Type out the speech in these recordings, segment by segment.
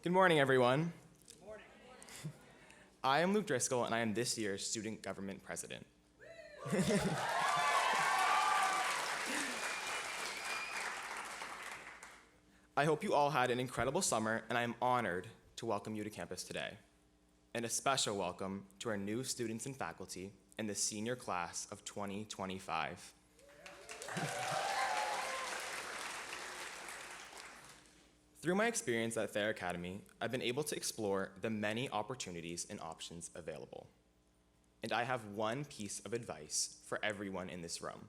Good morning, everyone. Good morning. I am Luke Driscoll, and I am this year's Student Government President. I hope you all had an incredible summer, and I am honored to welcome you to campus today. And a special welcome to our new students and faculty in the senior class of 2025. Through my experience at Thayer Academy, I've been able to explore the many opportunities and options available. And I have one piece of advice for everyone in this room.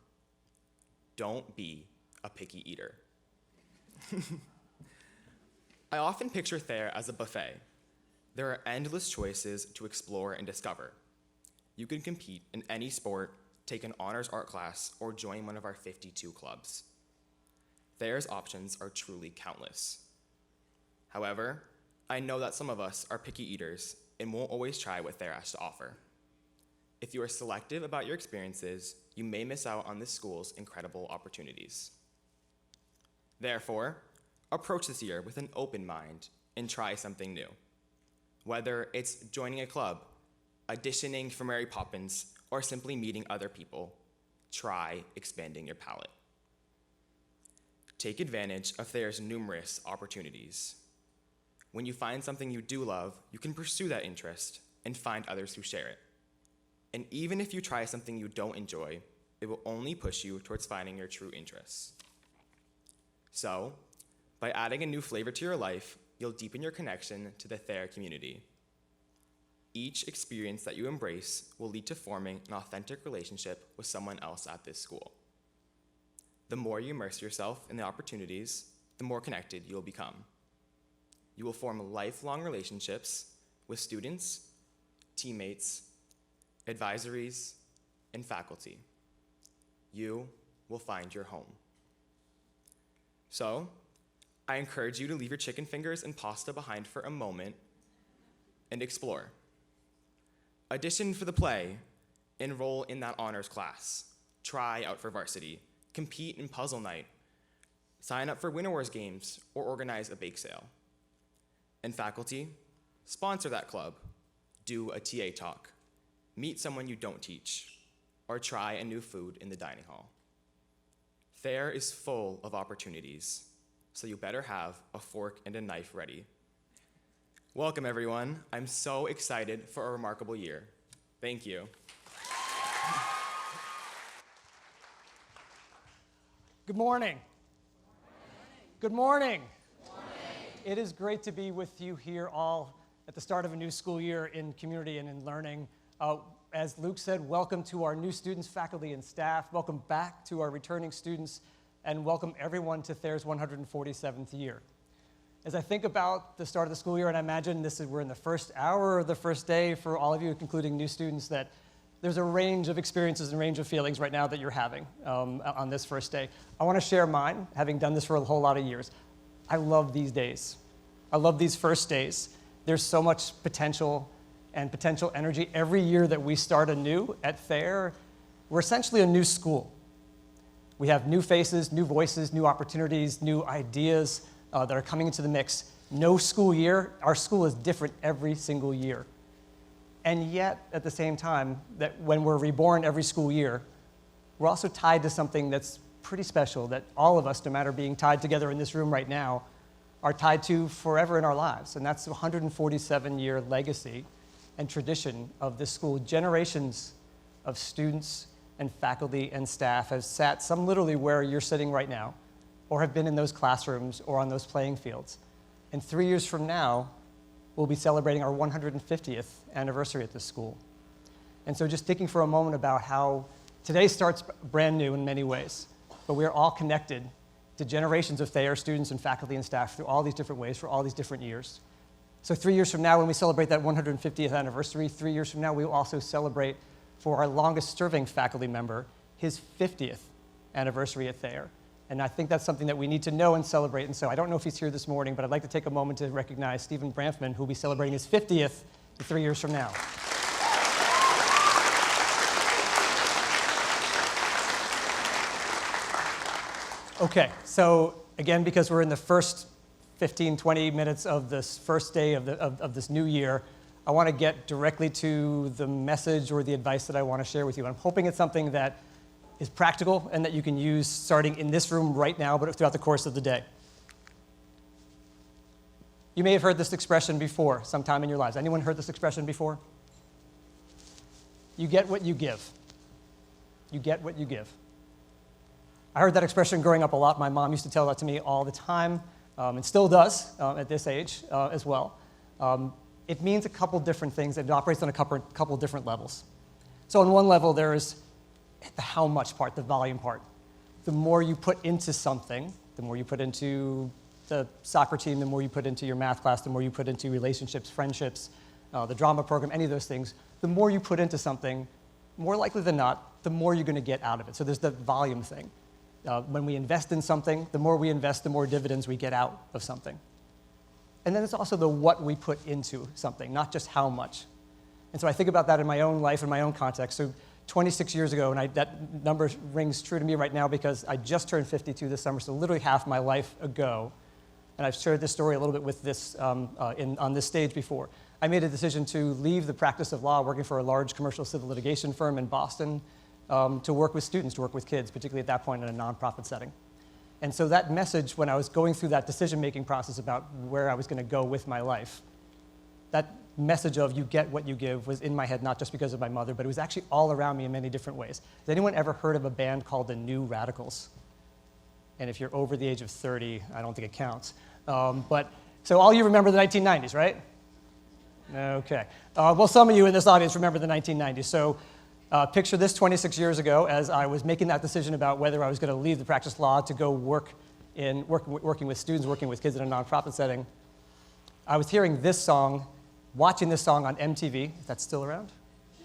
Don't be a picky eater. I often picture Thayer as a buffet. There are endless choices to explore and discover. You can compete in any sport, take an honors art class, or join one of our 52 clubs. Thayer's options are truly countless. However, I know that some of us are picky eaters and won't always try what Thayer has to offer. If you are selective about your experiences, you may miss out on this school's incredible opportunities. Therefore, approach this year with an open mind and try something new. Whether it's joining a club, auditioning for Mary Poppins, or simply meeting other people, try expanding your palette. Take advantage of Thayer's numerous opportunities. When you find something you do love, you can pursue that interest and find others who share it. And even if you try something you don't enjoy, it will only push you towards finding your true interests. So, by adding a new flavor to your life, you'll deepen your connection to the Thayer community. Each experience that you embrace will lead to forming an authentic relationship with someone else at this school. The more you immerse yourself in the opportunities, the more connected you'll become. You will form lifelong relationships with students, teammates, advisories, and faculty. You will find your home. So, I encourage you to leave your chicken fingers and pasta behind for a moment and explore. Audition for the play, enroll in that honors class, try out for varsity, compete in puzzle night, sign up for Winter Wars games, or organize a bake sale. And faculty, sponsor that club, do a TA talk, meet someone you don't teach, or try a new food in the dining hall. Thayer is full of opportunities, so you better have a fork and a knife ready. Welcome, everyone. I'm so excited for a remarkable year. Thank you. Good morning. Good morning. It is great to be with you here all at the start of a new school year in community and in learning. As Luke said, welcome to our new students, faculty, and staff. Welcome back to our returning students, and welcome everyone to Thayer's 147th year. As I think about the start of the school year, and I imagine we're in the first hour of the first day for all of you, including new students, that there's a range of experiences and range of feelings right now that you're having on this first day. I want to share mine, having done this for a whole lot of years. I love these days. I love these first days. There's so much potential and potential energy. Every year that we start anew at Thayer, we're essentially a new school. We have new faces, new voices, new opportunities, new ideas that are coming into the mix. No school year, our school is different every single year. And yet, at the same time, that when we're reborn every school year, we're also tied to something that's pretty special, that all of us, no matter being tied together in this room right now, are tied to forever in our lives. And that's the 147-year legacy and tradition of this school. Generations of students and faculty and staff have sat, some literally where you're sitting right now, or have been in those classrooms or on those playing fields. And 3 years from now, we'll be celebrating our 150th anniversary at this school. And so just thinking for a moment about how today starts brand new in many ways, but we are all connected to generations of Thayer students and faculty and staff through all these different ways for all these different years. So 3 years from now, when we celebrate that 150th anniversary, 3 years from now, we will also celebrate for our longest serving faculty member, his 50th anniversary at Thayer. And I think that's something that we need to know and celebrate. And so I don't know if he's here this morning, but I'd like to take a moment to recognize Stephen Branfman, who will be celebrating his 50th 3 years from now. Okay, so again, because we're in the first 15, 20 minutes of this first day of this new year, I want to get directly to the message or the advice that I want to share with you. I'm hoping it's something that is practical and that you can use starting in this room right now, but throughout the course of the day. You may have heard this expression before sometime in your lives. Anyone heard this expression before? You get what you give. You get what you give. I heard that expression growing up a lot. My mom used to tell that to me all the time, and still does at this age as well. It means a couple different things. It operates on a couple different levels. So on one level, there's the how much part, the volume part. The more you put into something, the more you put into the soccer team, the more you put into your math class, the more you put into relationships, friendships, the drama program, any of those things, the more you put into something, more likely than not, the more you're going to get out of it. So there's the volume thing. When we invest in something, the more we invest, the more dividends we get out of something. And then it's also the what we put into something, not just how much. And so I think about that in my own life, in my own context. So 26 years ago, and that number rings true to me right now because I just turned 52 this summer, so literally half my life ago. And I've shared this story a little bit with this on this stage before. I made a decision to leave the practice of law, working for a large commercial civil litigation firm in Boston, to work with students, to work with kids, particularly at that point in a nonprofit setting. And so that message, when I was going through that decision-making process about where I was going to go with my life, that message of you get what you give was in my head, not just because of my mother, but it was actually all around me in many different ways. Has anyone ever heard of a band called the New Radicals? And if you're over the age of 30, I don't think it counts. So all you remember the 1990s, right? Okay. Well, some of you in this audience remember the 1990s. So picture this 26 years ago as I was making that decision about whether I was going to leave the practice of law to go working with students, working with kids in a nonprofit setting. I was hearing this song, watching this song on MTV. Is that still around?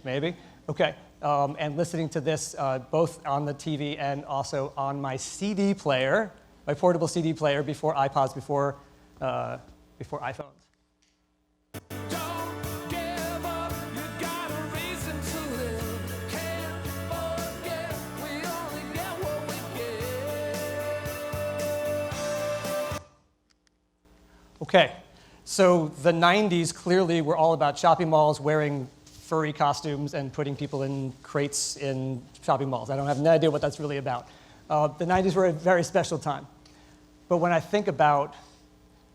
Maybe. Okay. And listening to this both on the TV and also on my CD player, my portable CD player before iPods, before iPhones. Okay, so the 90s clearly were all about shopping malls, wearing furry costumes, and putting people in crates in shopping malls. I don't have no idea what that's really about. The 90s were a very special time. But when I think about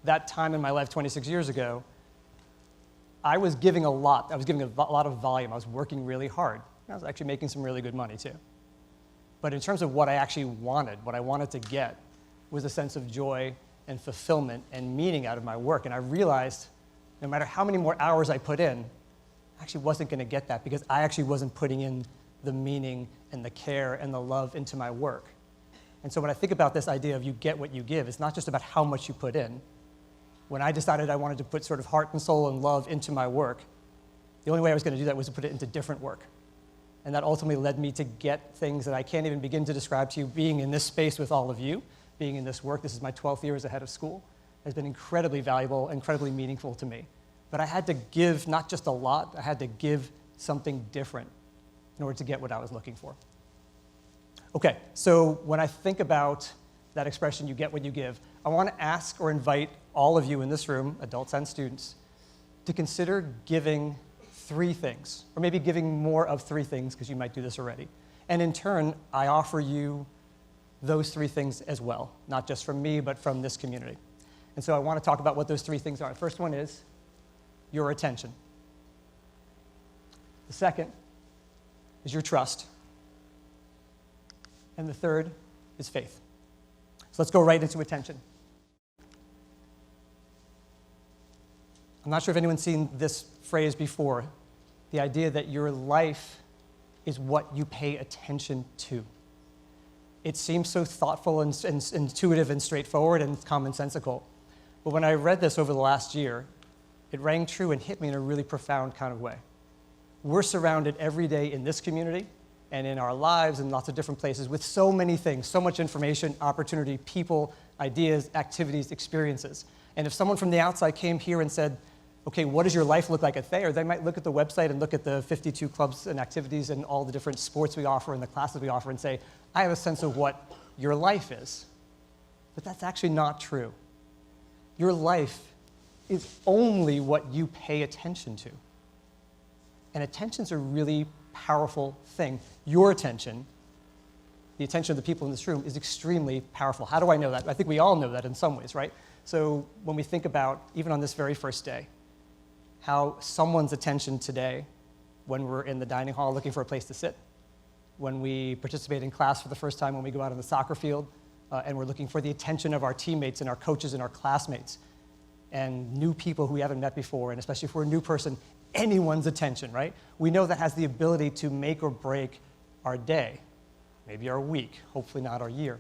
that time in my life 26 years ago, I was giving a lot. I was giving a lot of volume. I was working really hard. I was actually making some really good money, too. But in terms of what I actually wanted, what I wanted to get, was a sense of joy and fulfillment and meaning out of my work. And I realized no matter how many more hours I put in, I actually wasn't going to get that because I actually wasn't putting in the meaning and the care and the love into my work. And so when I think about this idea of you get what you give, it's not just about how much you put in. When I decided I wanted to put sort of heart and soul and love into my work, the only way I was going to do that was to put it into different work. And that ultimately led me to get things that I can't even begin to describe to you. Being in this space with all of you, being in this work, this is my 12th year as a head of school, has been incredibly valuable, incredibly meaningful to me. But I had to give not just a lot, I had to give something different in order to get what I was looking for. Okay, so when I think about that expression, you get what you give, I want to ask or invite all of you in this room, adults and students, to consider giving 3 things, or maybe giving more of 3 things, because you might do this already. And in turn, I offer you those 3 things as well, not just from me, but from this community. And so I want to talk about what those 3 things are. The first one is your attention. The second is your trust. And the third is faith. So let's go right into attention. I'm not sure if anyone's seen this phrase before, the idea that your life is what you pay attention to. It seems so thoughtful and intuitive and straightforward and commonsensical. But when I read this over the last year, it rang true and hit me in a really profound kind of way. We're surrounded every day in this community and in our lives and lots of different places with so many things, so much information, opportunity, people, ideas, activities, experiences. And if someone from the outside came here and said, okay, what does your life look like at Thayer? They might look at the website and look at the 52 clubs and activities and all the different sports we offer and the classes we offer and say, I have a sense of what your life is. But that's actually not true. Your life is only what you pay attention to. And attention's a really powerful thing. Your attention, the attention of the people in this room, is extremely powerful. How do I know that? I think we all know that in some ways, right? So when we think about, even on this very first day, how someone's attention today, when we're in the dining hall looking for a place to sit, when we participate in class for the first time, when we go out on the soccer field, and we're looking for the attention of our teammates and our coaches and our classmates, and new people who we haven't met before, and especially if we're a new person, anyone's attention, right? We know that has the ability to make or break our day, maybe our week, hopefully not our year.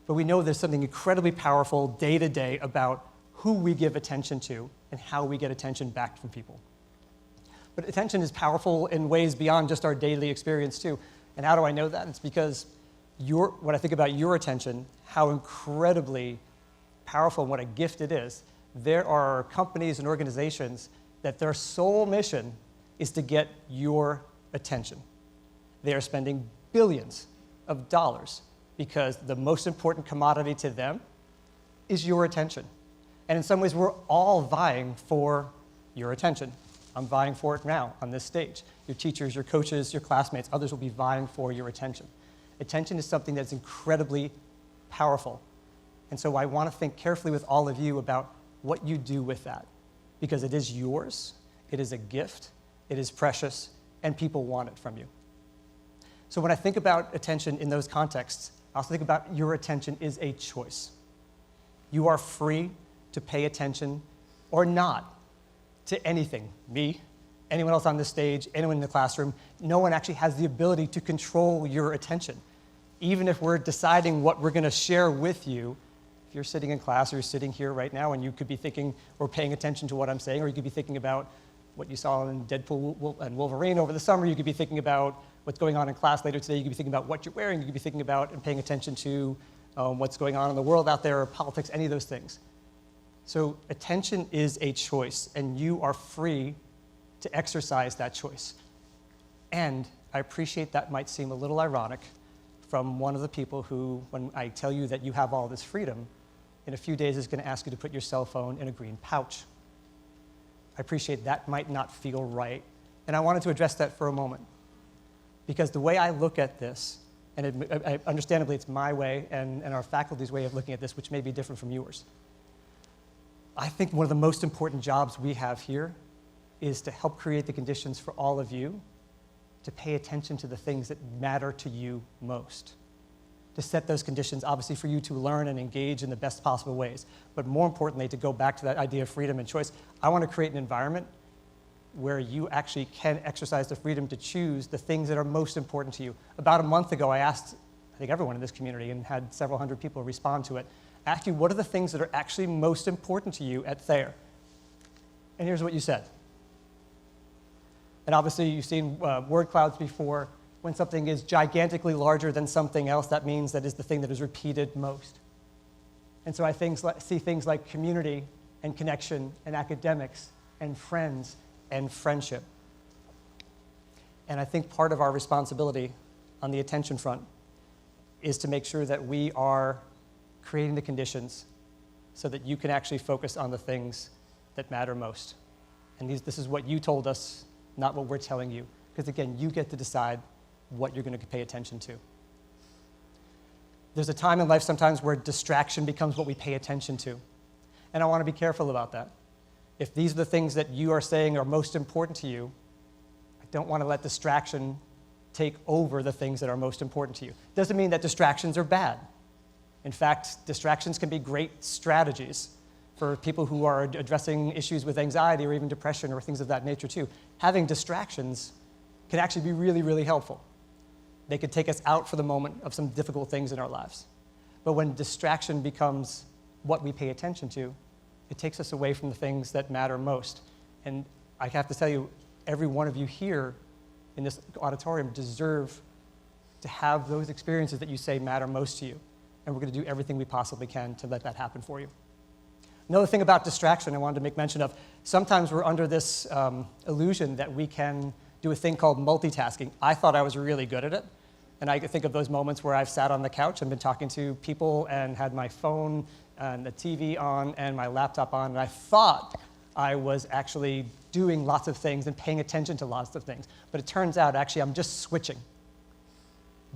But we know there's something incredibly powerful day to day about who we give attention to and how we get attention back from people. But attention is powerful in ways beyond just our daily experience too. And how do I know that? It's because when I think about your attention, how incredibly powerful and what a gift it is. There are companies and organizations that their sole mission is to get your attention. They are spending billions of dollars because the most important commodity to them is your attention. And in some ways, we're all vying for your attention. I'm vying for it now on this stage. Your teachers, your coaches, your classmates, others will be vying for your attention. Attention is something that's incredibly powerful. And so I want to think carefully with all of you about what you do with that, because it is yours, it is a gift, it is precious, and people want it from you. So when I think about attention in those contexts, I also think about your attention is a choice. You are free to pay attention or not to anything, me, anyone else on this stage, anyone in the classroom. No one actually has the ability to control your attention. Even if we're deciding what we're going to share with you, if you're sitting in class or you're sitting here right now and you could be thinking or paying attention to what I'm saying, or you could be thinking about what you saw in Deadpool and Wolverine over the summer, you could be thinking about what's going on in class later today, you could be thinking about what you're wearing, you could be thinking about and paying attention to what's going on in the world out there, or politics, any of those things. So attention is a choice, and you are free to exercise that choice. And I appreciate that might seem a little ironic from one of the people who, when I tell you that you have all this freedom, in a few days is going to ask you to put your cell phone in a green pouch. I appreciate that might not feel right, and I wanted to address that for a moment. Because the way I look at this, and understandably it's my way and our faculty's way of looking at this, which may be different from yours, I think one of the most important jobs we have here is to help create the conditions for all of you to pay attention to the things that matter to you most. To set those conditions, obviously, for you to learn and engage in the best possible ways. But more importantly, to go back to that idea of freedom and choice, I want to create an environment where you actually can exercise the freedom to choose the things that are most important to you. About a month ago, I asked, I think everyone in this community, and had several hundred people respond to it, ask you, what are the things that are actually most important to you at Thayer? And here's what you said. And obviously, you've seen word clouds before. When something is gigantically larger than something else, that means that is the thing that is repeated most. And so I see things like community and connection and academics and friends and friendship. And I think part of our responsibility on the attention front is to make sure that we are creating the conditions so that you can actually focus on the things that matter most. And this is what you told us, not what we're telling you. Because again, you get to decide what you're going to pay attention to. There's a time in life sometimes where distraction becomes what we pay attention to. And I want to be careful about that. If these are the things that you are saying are most important to you, I don't want to let distraction take over the things that are most important to you. Doesn't mean that distractions are bad. In fact, distractions can be great strategies for people who are addressing issues with anxiety or even depression or things of that nature too. Having distractions can actually be really, really helpful. They could take us out for the moment of some difficult things in our lives. But when distraction becomes what we pay attention to, it takes us away from the things that matter most. And I have to tell you, every one of you here in this auditorium deserve to have those experiences that you say matter most to you. And we're going to do everything we possibly can to let that happen for you. Another thing about distraction I wanted to make mention of, sometimes we're under this illusion that we can do a thing called multitasking. I thought I was really good at it. And I think of those moments where I've sat on the couch and been talking to people and had my phone and the TV on and my laptop on, and I thought I was actually doing lots of things and paying attention to lots of things. But it turns out, actually, I'm just switching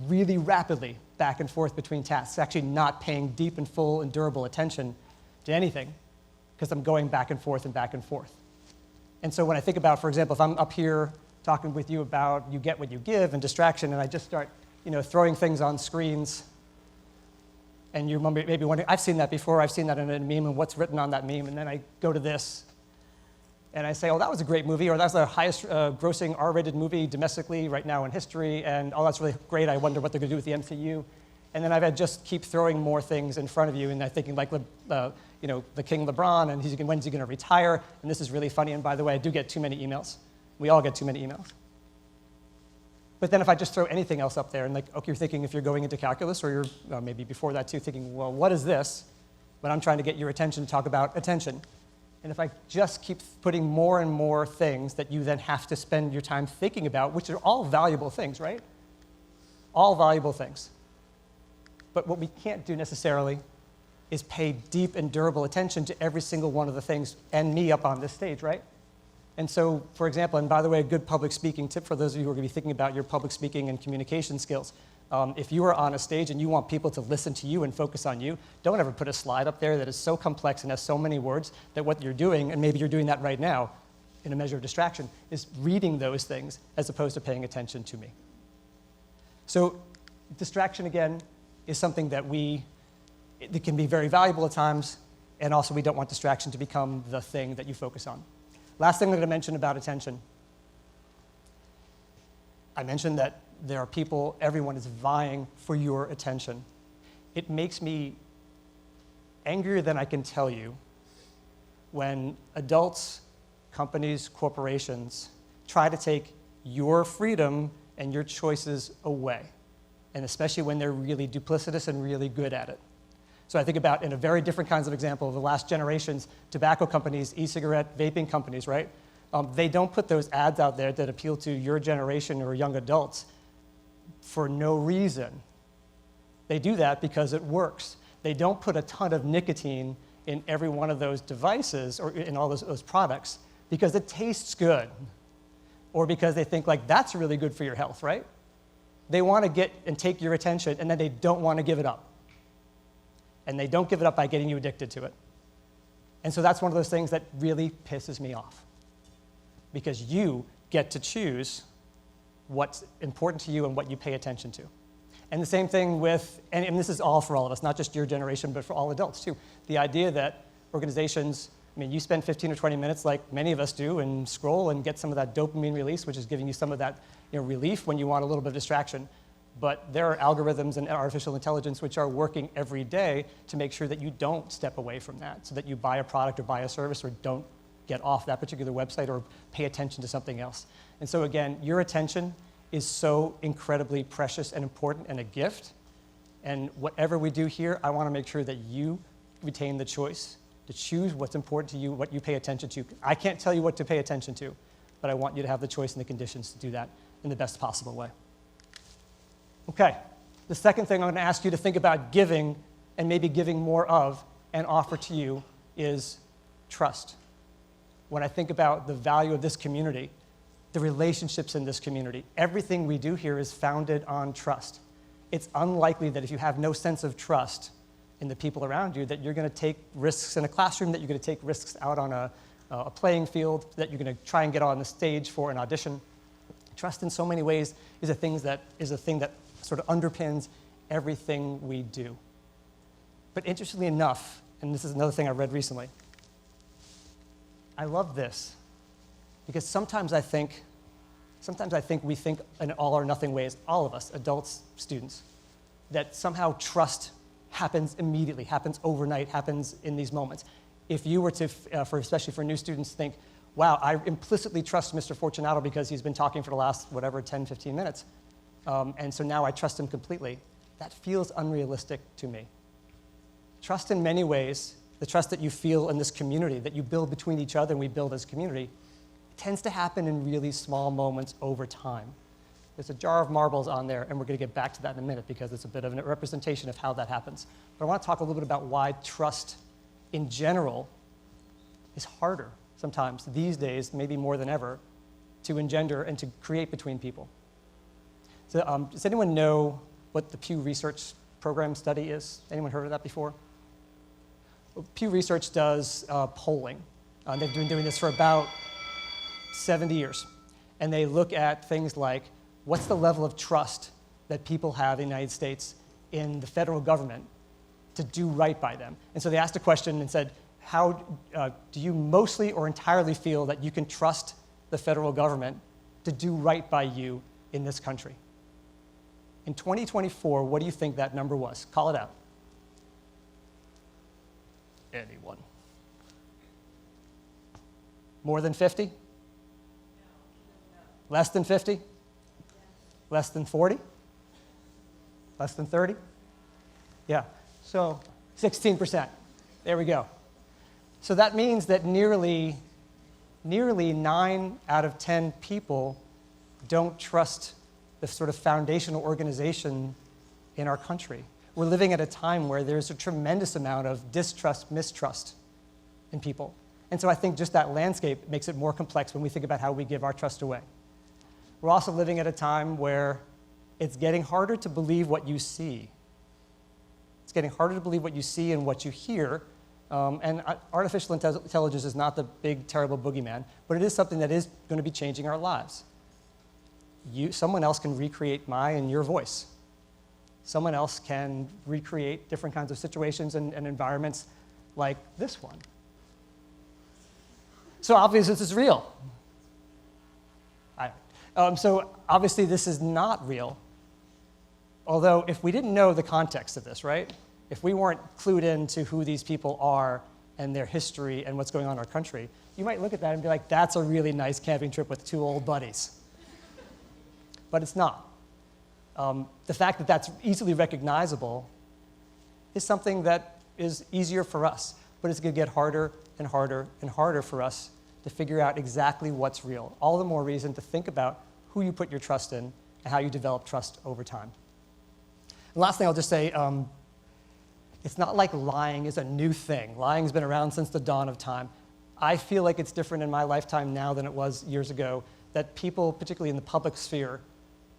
really rapidly back and forth between tasks, actually not paying deep and full and durable attention to anything, because I'm going back and forth and back and forth. And so when I think about, for example, if I'm up here talking with you about you get what you give and distraction, and I just start throwing things on screens, and you maybe wondering, I've seen that before, I've seen that in a meme, and what's written on that meme, and then I go to this, and I say, oh, that was a great movie, or that's the highest grossing R-rated movie domestically right now in history, and oh, that's really great, I wonder what they're going to do with the MCU. And then I just keep throwing more things in front of you, and I'm thinking like, the King LeBron, and when's he going to retire? And this is really funny, and by the way, I do get too many emails. We all get too many emails. But then if I just throw anything else up there, and okay, you're thinking if you're going into calculus, or you're maybe before that too, thinking, well, what is this? But I'm trying to get your attention to talk about attention. And if I just keep putting more and more things that you then have to spend your time thinking about, which are all valuable things, right? All valuable things. But what we can't do necessarily is pay deep and durable attention to every single one of the things, and me up on this stage, right? And so, for example, and by the way, a good public speaking tip for those of you who are going to be thinking about your public speaking and communication skills. If you are on a stage and you want people to listen to you and focus on you, don't ever put a slide up there that is so complex and has so many words that what you're doing, and maybe you're doing that right now in a measure of distraction, is reading those things as opposed to paying attention to me. So distraction, again, is something that it can be very valuable at times, and also we don't want distraction to become the thing that you focus on. Last thing I'm going to mention about attention. I mentioned that there are people, everyone is vying for your attention. It makes me angrier than I can tell you when adults, companies, corporations try to take your freedom and your choices away, and especially when they're really duplicitous and really good at it. So I think about, in a very different kinds of example, of the last generations, tobacco companies, e-cigarette, vaping companies, right? They don't put those ads out there that appeal to your generation or young adults for no reason. They do that because it works. They don't put a ton of nicotine in every one of those devices or in all those products because it tastes good, or because they think like that's really good for your health, right? They want to get and take your attention, and then they don't want to give it up. And they don't give it up by getting you addicted to it. And so that's one of those things that really pisses me off, because you get to choose what's important to you and what you pay attention to. And the same thing with, and this is all for all of us, not just your generation, but for all adults too. The idea that organizations, you spend 15 or 20 minutes like many of us do and scroll and get some of that dopamine release, which is giving you some of that relief when you want a little bit of distraction. But there are algorithms and artificial intelligence which are working every day to make sure that you don't step away from that, so that you buy a product or buy a service or don't get off that particular website or pay attention to something else. And so again, your attention is so incredibly precious and important and a gift. And whatever we do here, I want to make sure that you retain the choice to choose what's important to you, what you pay attention to. I can't tell you what to pay attention to, but I want you to have the choice and the conditions to do that in the best possible way. Okay, the second thing I'm going to ask you to think about giving, and maybe giving more of, and offer to you, is trust. When I think about the value of this community, the relationships in this community, everything we do here is founded on trust. It's unlikely that if you have no sense of trust in the people around you, that you're going to take risks in a classroom, that you're going to take risks out on a playing field, that you're going to try and get on the stage for an audition. Trust in so many ways is a thing that sort of underpins everything we do. But interestingly enough, and this is another thing I read recently, I love this, because sometimes I think we think in all or nothing ways, all of us, adults, students, that somehow trust happens immediately, happens overnight, happens in these moments. If you were to, especially for new students, think, wow, I implicitly trust Mr. Fortunato because he's been talking for the last, 10, 15 minutes, and so now I trust him completely, that feels unrealistic to me. Trust in many ways, the trust that you feel in this community, that you build between each other and we build as a community, tends to happen in really small moments over time. There's a jar of marbles on there, and we're going to get back to that in a minute because it's a bit of a representation of how that happens. But I want to talk a little bit about why trust in general is harder sometimes these days, maybe more than ever, to engender and to create between people. So does anyone know what the Pew Research Program study is? Anyone heard of that before? Well, Pew Research does polling. They've been doing this for about 70 years. And they look at things like, what's the level of trust that people have in the United States in the federal government to do right by them? And so they asked a question and said, how do you mostly or entirely feel that you can trust the federal government to do right by you in this country? In 2024, what do you think that number was? Call it out. Anyone? More than 50? Less than 50? Less than 40? Less than 30? Yeah, so 16%. There we go. So that means that nearly 9 out of 10 people don't trust the sort of foundational organization in our country. We're living at a time where there's a tremendous amount of distrust, mistrust in people. And so I think just that landscape makes it more complex when we think about how we give our trust away. We're also living at a time where it's getting harder to believe what you see. It's getting harder to believe what you see and what you hear. And artificial intelligence is not the big, terrible boogeyman, but it is something that is going to be changing our lives. Someone else can recreate my and your voice. Someone else can recreate different kinds of situations and environments like this one. So obviously this is real. So obviously this is not real. Although if we didn't know the context of this, right? If we weren't clued into who these people are and their history and what's going on in our country, you might look at that and be like, that's a really nice camping trip with two old buddies. But it's not. The fact that that's easily recognizable is something that is easier for us, but it's going to get harder and harder and harder for us to figure out exactly what's real. All the more reason to think about who you put your trust in and how you develop trust over time. And last thing I'll just say, it's not like lying is a new thing. Lying's been around since the dawn of time. I feel like it's different in my lifetime now than it was years ago, that people, particularly in the public sphere,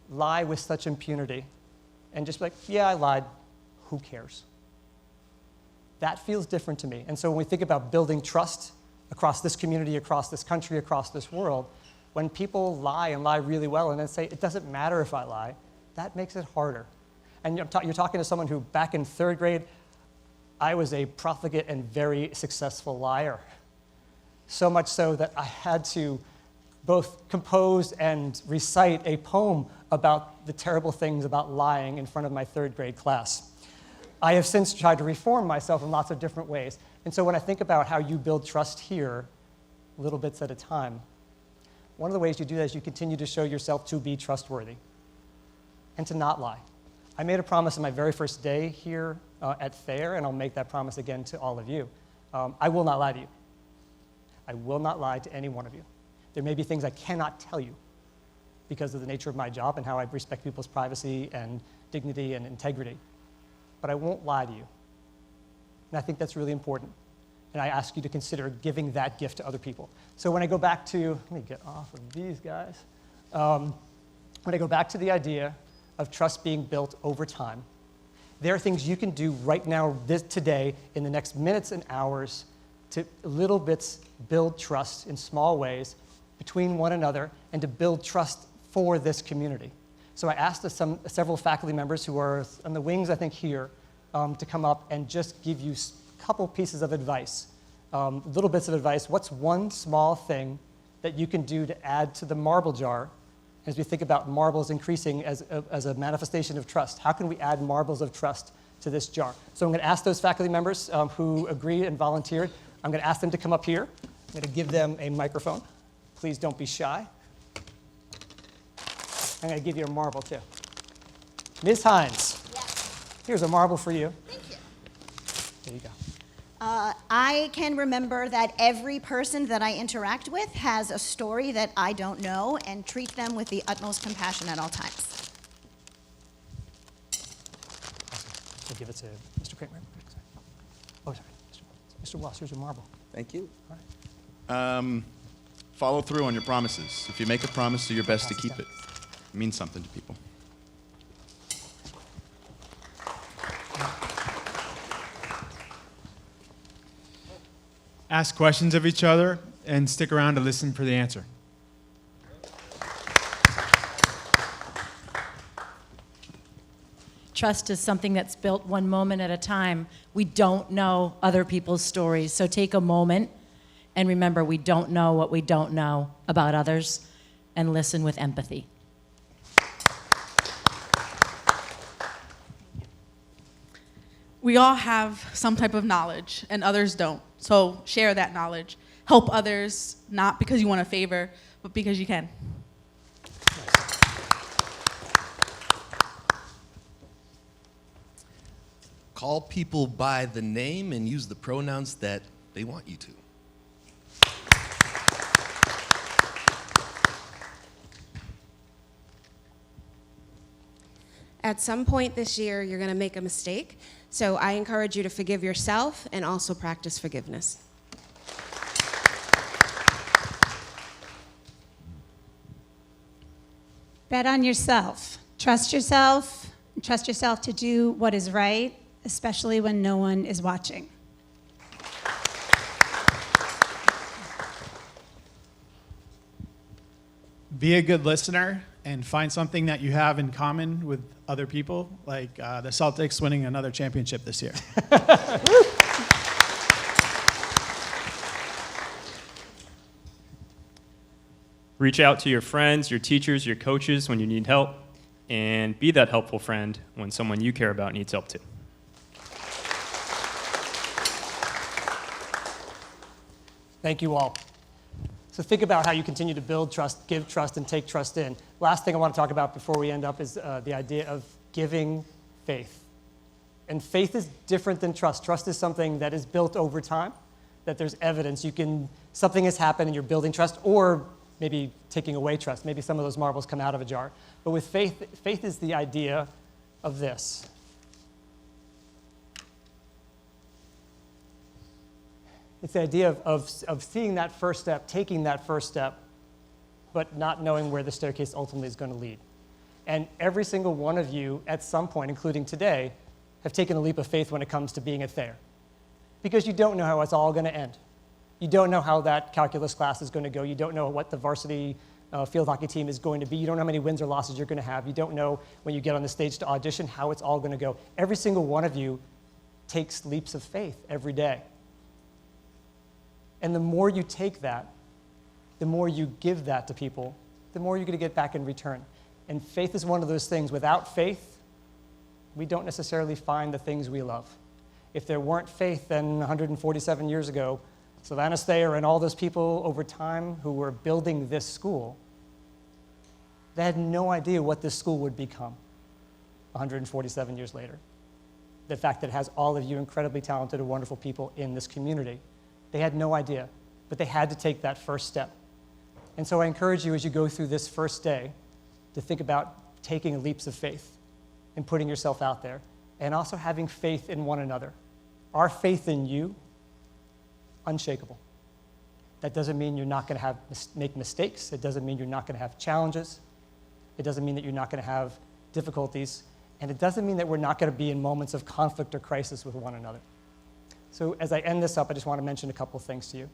lie with such impunity and just be like, yeah, I lied, who cares? That feels different to me. And so when we think about building trust across this community, across this country, across this world, when people lie and lie really well and then say, it doesn't matter if I lie, that makes it harder. And you're talking to someone who, back in 3rd grade, I was a profligate and very successful liar. So much so that I had to both compose and recite a poem about the terrible things about lying in front of my 3rd grade class. I have since tried to reform myself in lots of different ways. And so when I think about how you build trust here, little bits at a time, one of the ways you do that is you continue to show yourself to be trustworthy and to not lie. I made a promise on my very first day here at Thayer, and I'll make that promise again to all of you. I will not lie to you. I will not lie to any one of you. There may be things I cannot tell you because of the nature of my job and how I respect people's privacy and dignity and integrity. But I won't lie to you. And I think that's really important. And I ask you to consider giving that gift to other people. So when I go back to, let me get off of these guys. When I go back to the idea of trust being built over time, there are things you can do right now, today, in the next minutes and hours, to little bits build trust in small ways between one another and to build trust for this community. So I asked several faculty members who are on the wings, I think, here, to come up and just give you a couple pieces of advice, little bits of advice. What's one small thing that you can do to add to the marble jar as we think about marbles increasing as a manifestation of trust? How can we add marbles of trust to this jar? So I'm going to ask those faculty members who agreed and volunteered, I'm going to ask them to come up here. I'm going to give them a microphone. Please don't be shy. I'm going to give you a marble, too. Ms. Hines. Yes. Here's a marble for you. Thank you. There you go. I can remember that every person that I interact with has a story that I don't know and treat them with the utmost compassion at all times. We'll give it to Mr. Kramer. Oh, sorry. Mr. Walsh, here's your marble. Thank you. All right. Follow through on your promises. If you make a promise, do your best to keep it. It means something to people. Ask questions of each other and stick around to listen for the answer. Trust is something that's built one moment at a time. We don't know other people's stories, so take a moment and remember we don't know what we don't know about others, and listen with empathy. We all have some type of knowledge and others don't. So share that knowledge. Help others, not because you want a favor, but because you can. Call people by the name and use the pronouns that they want you to. At some point this year, you're going to make a mistake, so I encourage you to forgive yourself and also practice forgiveness. Bet on yourself. Trust yourself. Trust yourself to do what is right, especially when no one is watching. Be a good listener and find something that you have in common with other people, like the Celtics winning another championship this year. Reach out to your friends, your teachers, your coaches when you need help, and be that helpful friend when someone you care about needs help too. Thank you all. So think about how you continue to build trust, give trust, and take trust in. Last thing I want to talk about before we end up is the idea of giving faith. And faith is different than trust. Trust is something that is built over time, that there's evidence. Something has happened and you're building trust, or maybe taking away trust. Maybe some of those marbles come out of a jar. But with faith, faith is the idea of this. It's the idea of seeing that first step, taking that first step, but not knowing where the staircase ultimately is going to lead. And every single one of you, at some point, including today, have taken a leap of faith when it comes to being a Thayer. Because you don't know how it's all going to end. You don't know how that calculus class is going to go. You don't know what the varsity field hockey team is going to be. You don't know how many wins or losses you're going to have. You don't know when you get on the stage to audition how it's all going to go. Every single one of you takes leaps of faith every day. And the more you take that, the more you give that to people, the more you're going to get back in return. And faith is one of those things. Without faith, we don't necessarily find the things we love. If there weren't faith, then 147 years ago, Sylvanus Thayer and all those people over time who were building this school, they had no idea what this school would become 147 years later. The fact that it has all of you incredibly talented and wonderful people in this community. They had no idea, but they had to take that first step. And so I encourage you as you go through this first day to think about taking leaps of faith and putting yourself out there, and also having faith in one another. Our faith in you, unshakable. That doesn't mean you're not going to make mistakes. It doesn't mean you're not going to have challenges. It doesn't mean that you're not going to have difficulties. And it doesn't mean that we're not going to be in moments of conflict or crisis with one another. So as I end this up, I just want to mention a couple of things to you.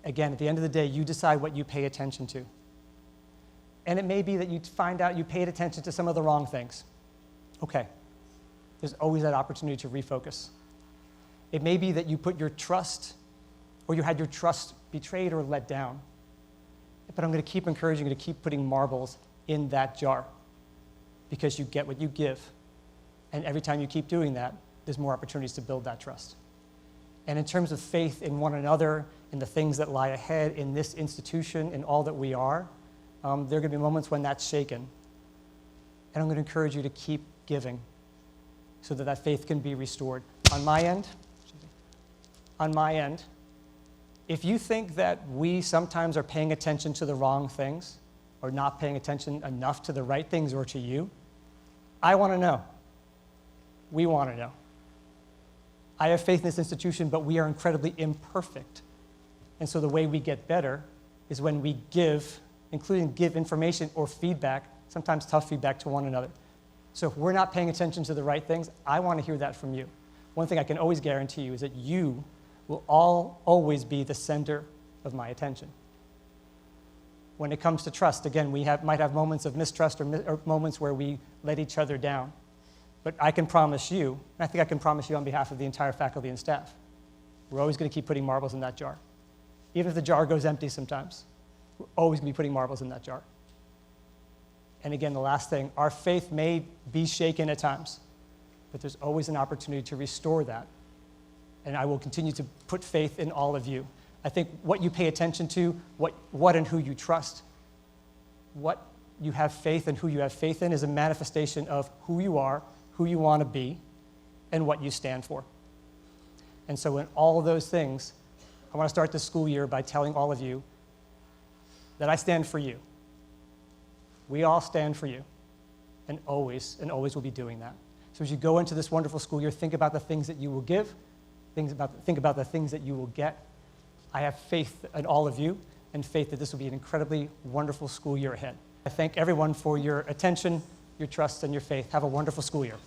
Again, at the end of the day, you decide what you pay attention to. And it may be that you find out you paid attention to some of the wrong things. Okay. There's always that opportunity to refocus. It may be that you put your trust, or you had your trust betrayed or let down. But I'm going to keep encouraging you to keep putting marbles in that jar, because you get what you give. And every time you keep doing that, there's more opportunities to build that trust. And in terms of faith in one another, in the things that lie ahead, in this institution, in all that we are, there are going to be moments when that's shaken. And I'm going to encourage you to keep giving so that that faith can be restored. On my end, on my end, if you think that we sometimes are paying attention to the wrong things or not paying attention enough to the right things or to you, I want to know. We want to know. I have faith in this institution, but we are incredibly imperfect. And so the way we get better is when we give, including give information or feedback, sometimes tough feedback to one another. So if we're not paying attention to the right things, I want to hear that from you. One thing I can always guarantee you is that you will always be the center of my attention. When it comes to trust, again, we might have moments of mistrust or moments where we let each other down. But I can promise you, and I think I can promise you on behalf of the entire faculty and staff, we're always going to keep putting marbles in that jar. Even if the jar goes empty sometimes, we're always going to be putting marbles in that jar. And again, the last thing, our faith may be shaken at times, but there's always an opportunity to restore that. And I will continue to put faith in all of you. I think what you pay attention to, what and who you trust, what you have faith and who you have faith in is a manifestation of who you are, who you want to be, and what you stand for. And so in all of those things, I want to start this school year by telling all of you that I stand for you. We all stand for you, and always will be doing that. So as you go into this wonderful school year, think about the things that you will give, think about the things that you will get. I have faith in all of you, and faith that this will be an incredibly wonderful school year ahead. I thank everyone for your attention, your trust, and your faith. Have a wonderful school year.